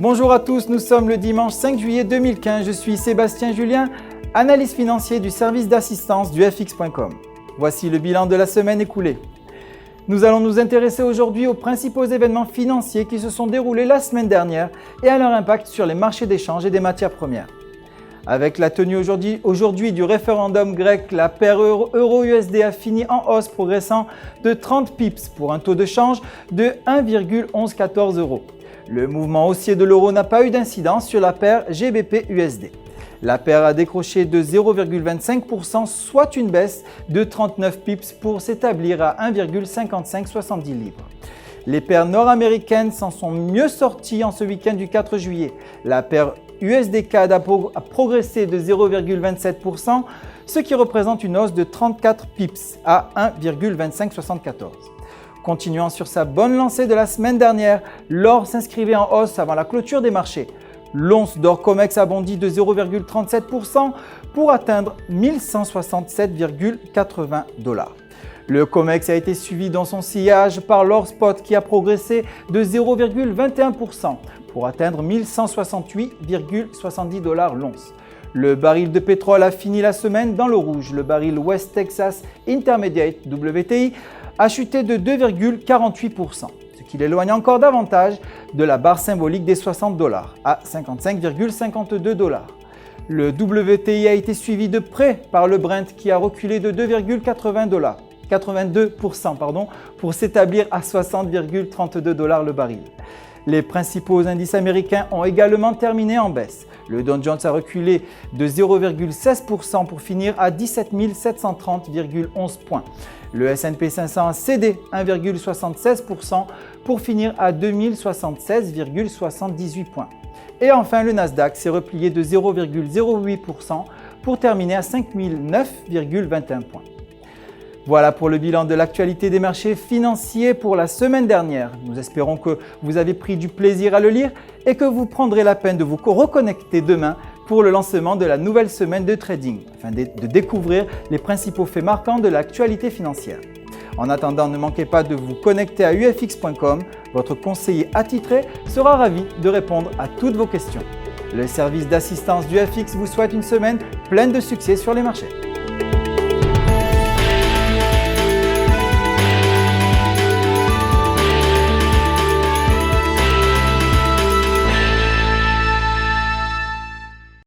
Bonjour à tous, nous sommes le dimanche 5 juillet 2015. Je suis Sébastien Julien, analyste financier du service d'assistance du FX.com. Voici le bilan de la semaine écoulée. Nous allons nous intéresser aujourd'hui aux principaux événements financiers qui se sont déroulés la semaine dernière et à leur impact sur les marchés d'échange et des matières premières. Avec la tenue aujourd'hui du référendum grec, la paire euro-USD a fini en hausse, progressant de 30 pips pour un taux de change de 1,1114 €. Le mouvement haussier de l'euro n'a pas eu d'incidence sur la paire GBP-USD. La paire a décroché de 0,25%, soit une baisse de 39 pips pour s'établir à 1,5570 livres. Les paires nord-américaines s'en sont mieux sorties en ce week-end du 4 juillet. La paire USD-CAD a progressé de 0,27%, ce qui représente une hausse de 34 pips à 1,2574. Continuant sur sa bonne lancée de la semaine dernière, l'or s'inscrivait en hausse avant la clôture des marchés. L'once d'or COMEX a bondi de 0,37% pour atteindre 1167,80 $. Le COMEX a été suivi dans son sillage par l'or spot qui a progressé de 0,21% pour atteindre 1168,70 $ l'once. Le baril de pétrole a fini la semaine dans le rouge. Le baril West Texas Intermediate WTI a chuté de 2,48%, ce qui l'éloigne encore davantage de la barre symbolique des 60 $ à 55,52 $. Le WTI a été suivi de près par le Brent qui a reculé de 2,82% pour s'établir à 60,32 $ le baril. Les principaux indices américains ont également terminé en baisse. Le Dow Jones a reculé de 0,16% pour finir à 17 730,11 points. Le S&P 500 a cédé 1,76% pour finir à 2076,78 points. Et enfin, le Nasdaq s'est replié de 0,08% pour terminer à 5009,21 points. Voilà pour le bilan de l'actualité des marchés financiers pour la semaine dernière. Nous espérons que vous avez pris du plaisir à le lire et que vous prendrez la peine de vous reconnecter demain pour le lancement de la nouvelle semaine de trading, afin de découvrir les principaux faits marquants de l'actualité financière. En attendant, ne manquez pas de vous connecter à ufx.com. Votre conseiller attitré sera ravi de répondre à toutes vos questions. Le service d'assistance du FX vous souhaite une semaine pleine de succès sur les marchés.